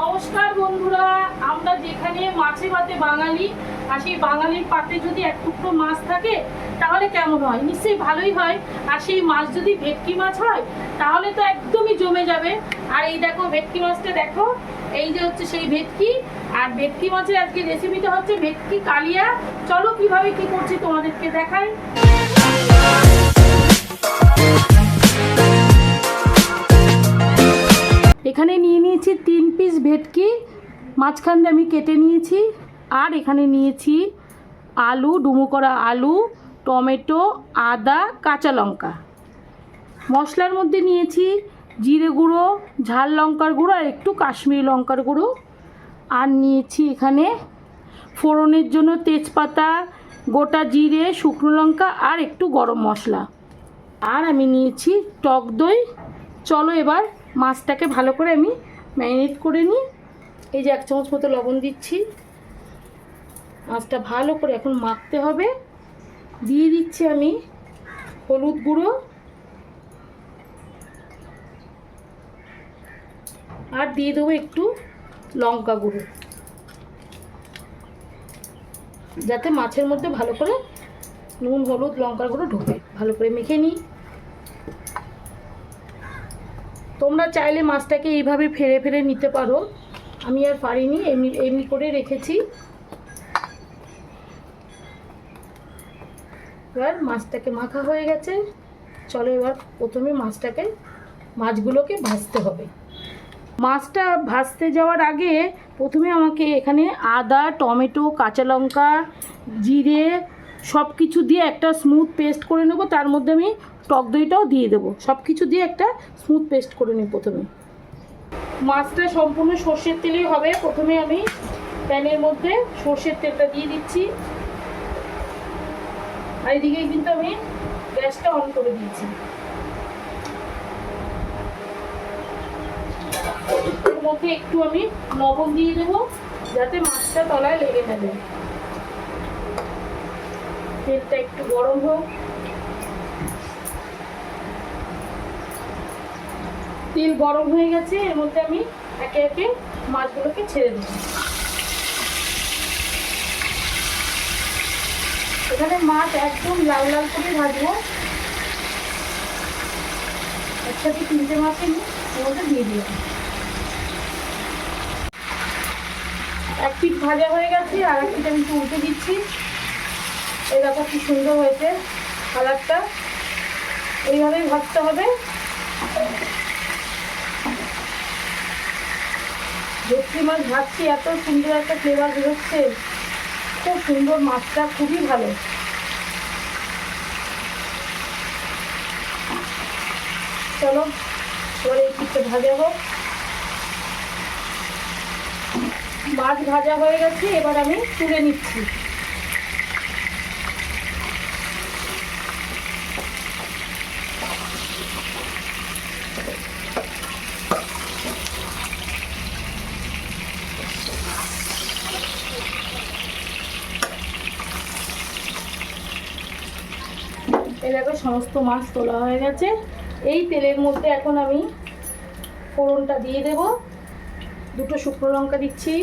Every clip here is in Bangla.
নমস্কার বন্ধুরা, আমরা যেখানে মাছে ভাতে বাঙালি, আর সেই বাঙালির পাতে যদি এক টুকরো মাছ থাকে তাহলে কেমন হয়? নিশ্চয়ই ভালোই হয়। আর সেই মাছ যদি ভেটকি মাছ হয় তাহলে তো একদমই জমে যাবে। আর এই দেখো ভেটকি মাছটা দেখো, এই যে হচ্ছে সেই ভেটকি। আর ভেটকি মাছের আজকে রেসিপিটা হচ্ছে ভেটকি কালিয়া। চলো কিভাবে কি করছি তোমাদেরকে দেখাই। এখানে নিয়ে নিয়েছি 3 পিস ভেটকি, মাঝখান দিয়ে আমি কেটে নিয়েছি। আর এখানে নিয়েছি আলু, ডুমো করা আলু, টমেটো, আদা, কাঁচা লঙ্কা। মশলার মধ্যে নিয়েছি জিরে গুঁড়ো, ঝাল লঙ্কার গুঁড়ো আর একটু কাশ্মীরি লঙ্কার গুঁড়ো। আর নিয়েছি এখানে ফোড়নের জন্য তেজপাতা, গোটা জিরে, শুকনো লঙ্কা আর একটু গরম মশলা। আর আমি নিয়েছি টক দই। চলো এবার মাছটাকে ভালো করে আমি ম্যারিনেট করে নিই। এই যে 1 চামচ মতো লবণ দিচ্ছি। মাছটা ভালো করে এখন মাখতে হবে। দিয়ে দিচ্ছি আমি হলুদ গুঁড়ো আর দিয়ে দেবো একটু লঙ্কা গুঁড়ো, যাতে মাছের মধ্যে ভালো করে নুন, হলুদ, লঙ্কার গুঁড়ো ঢোকে। ভালো করে মেখে নিই। তোমরা চাইলে মাছটাকে এইভাবে ফেরে ফেরে নিতে পারো, আমি আর পারিনি, এমনি এমনি করে রেখেছি। এবার মাছটাকে মাখা হয়ে গেছে। চলো এবার প্রথমে মাছগুলোকে ভাজতে হবে। মাছটা ভাজতে যাওয়ার আগে প্রথমে আমাকে এখানে আদা, টমেটো, কাঁচা লঙ্কা, জিরে সব কিছু দিয়ে একটা স্মুথ পেস্ট করে নেব। তার মধ্যে আমি টক দইটাও দিয়ে দেবো। সব কিছু দিয়ে একটা স্মুথ পেস্ট করে নিই। প্রথমে মাছটা সম্পূর্ণ সর্ষের তেলেই হবে। প্রথমে আমি প্যানের মধ্যে সর্ষের তেলটা দিয়ে দিচ্ছি। আর এদিকে কিন্তু আমি গ্যাসটা অন করে দিয়েছি। এর মধ্যে একটু আমি লবণ দিয়ে দেবো, যাতে মাছটা তলায় লেগে না যায়। তেলটা একটু গরম হোক। তেল গরম হয়ে গেছে, এর মধ্যে আমি একে একে মাছগুলোকে ছেড়ে দেব। এখানে মাছ একদম লাল লাল করে ভাজবো। একসাথে 3টে মাছ আমি এর মধ্যে দিয়ে দিলাম। এক পিঠ ভাজা হয়ে গেছে, আর এক পিঠ আমি একটু উল্টে দিচ্ছি। এই দেখো কি সুন্দর হয়েছে কালারটা। এইভাবেই ভাজতে হবে। ভেটকি মাছ ভাজছি, এত সুন্দর একটা ফ্লেভার বেরোচ্ছে, খুব সুন্দর। মাছটা খুবই ভালো। চলো এবার এই পিঠটা ভাজা হোক। মাছ ভাজা হয়ে গেছে, এবার আমি তুলে নিচ্ছি। এই দেখো সমস্ত মাছ তোলা হয়ে গেছে। এই তেলের মধ্যে এখন আমি ফোড়নটা দিয়ে দেব। 2টো শুকনো লঙ্কা দিচ্ছি,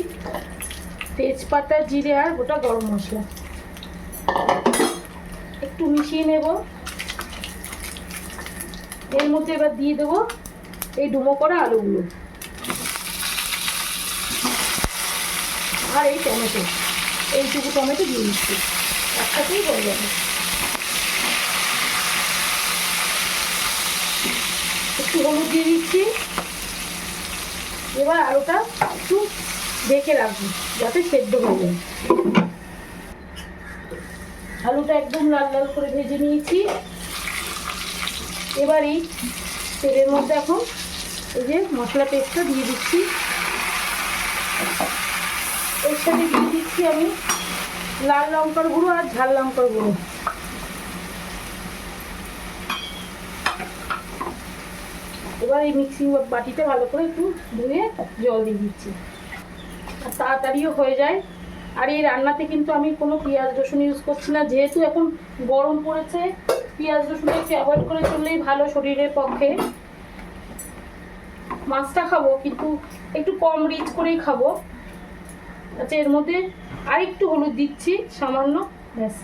তেজপাতা, জিরে আর গোটা গরম মশলা। একটু মিশিয়ে নেব। এর মধ্যে এবার দিয়ে দেবো এই ডুমো করা আলুগুলো আর এই টমেটো। এইটুকু টমেটো দিয়ে দিচ্ছি, একসাথেই হয়ে যাবে। একটু হলুদ দিয়ে দিচ্ছি। এবার আলুটা একটু ঢেকে রাখবো যাতে সেদ্ধ হয়ে যায়। আলুটা একদম লাল লাল করে ভেজে নিয়েছি। এবার এই তেলের মধ্যে এখন এই যে মশলা পেস্টটা দিয়ে দিচ্ছি। এর সাথে দিয়ে দিচ্ছি আমি লাল লঙ্কার গুঁড়ো আর ঝাল লঙ্কার গুঁড়ো। এবার এই মিক্সিং বাটিতে ভালো করে একটু ধুয়ে জল দিয়ে দিচ্ছি, আর তাড়াতাড়িও হয়ে যায়। আর এই রান্নাতে কিন্তু আমি কোনো পেঁয়াজ রসুন ইউজ করছি না, যেহেতু এখন গরম পড়েছে। পেঁয়াজ রসুন একটু অ্যাভয়েড করে চললেই ভালো শরীরের পক্ষে। মাছটা খাবো, কিন্তু একটু কম রিচ করেই খাবো। আচ্ছা, এর মধ্যে আরেকটু হলুদ দিচ্ছি সামান্য, ব্যাস।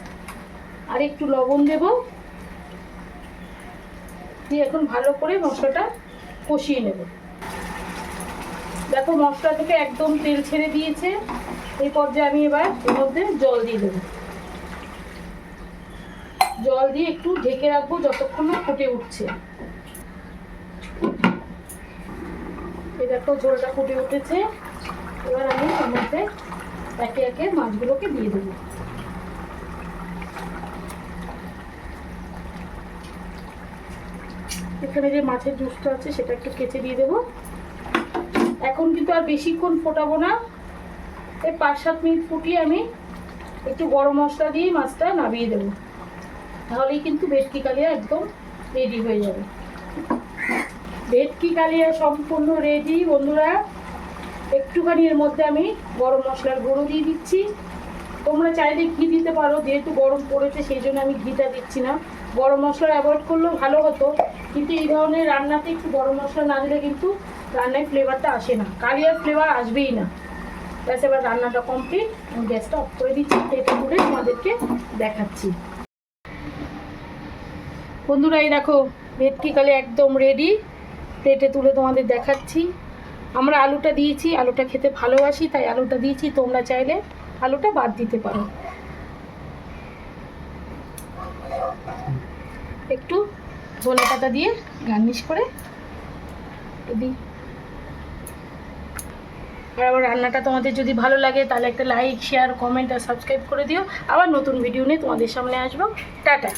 আর একটু লবণ দেব, দিয়ে এখন ভালো করে মশলাটা কষিয়ে নেব। দেখো মশলা থেকে একদম তেল ছেড়ে দিয়েছে। এই পর্যায়ে আমি এবার এর মধ্যে জল দিয়ে দেবো। জল দিয়ে একটু ঢেকে রাখবো যতক্ষণ না ফুটে উঠছে। এই দেখো ঝোলটা ফুটে উঠেছে। এবার আমি এর মধ্যে একে একে মাছগুলোকে দিয়ে দেবো। এখানে যে মাছের জুসটা আছে সেটা একটু কেচে দিয়ে দেবো। এখন কিন্তু আর বেশিক্ষণ ফোটাবো না, এই 5-7 মিনিট ফুটিয়ে আমি একটু গরম মশলা দিয়ে মাছটা নামিয়ে দেবো। তাহলেই কিন্তু ভেটকি কালিয়া একদম রেডি হয়ে যাবে। ভেটকি কালিয়া সম্পূর্ণ রেডি বন্ধুরা। একটুখানি এর মধ্যে আমি গরম মশলার গুঁড়ো দিয়ে দিচ্ছি। তোমরা চাইলে ঘি দিতে পারো, যেহেতু গরম পড়েছে সেই জন্য আমি ঘিটা দিচ্ছি না। গরম মশলা অ্যাভয়েড করলেও ভালো হতো, কিন্তু এই ধরনের রান্নাতে একটু গরম মশলা না দিলে কিন্তু রান্নায় ফ্লেভারটা আসে না, কালিয়ার ফ্লেভার আসবেই না। ব্যাস, এবার রান্নাটা কমপ্লিট। আমি গ্যাসটা অফ করে দিচ্ছি, প্লেটে তুলে তোমাদেরকে দেখাচ্ছি। বন্ধুরা এই দেখো ভেটকি কালিয়া একদম রেডি, প্লেটে তুলে তোমাদের দেখাচ্ছি। আমরা আলুটা দিয়েছি, আলুটা খেতে ভালোবাসি তাই আলুটা দিয়েছি, তোমরা চাইলে আলুটা বাদ দিতে পারো। একটু ধনে পাতা দিয়ে গার্নিশ করে দিই। আর আমার রান্নাটা তোমাদের যদি ভালো লাগে তাহলে একটা লাইক, শেয়ার, কমেন্ট আর সাবস্ক্রাইব করে দিও। আবার নতুন ভিডিও নিয়ে তোমাদের সামনে আসবো। টাটা।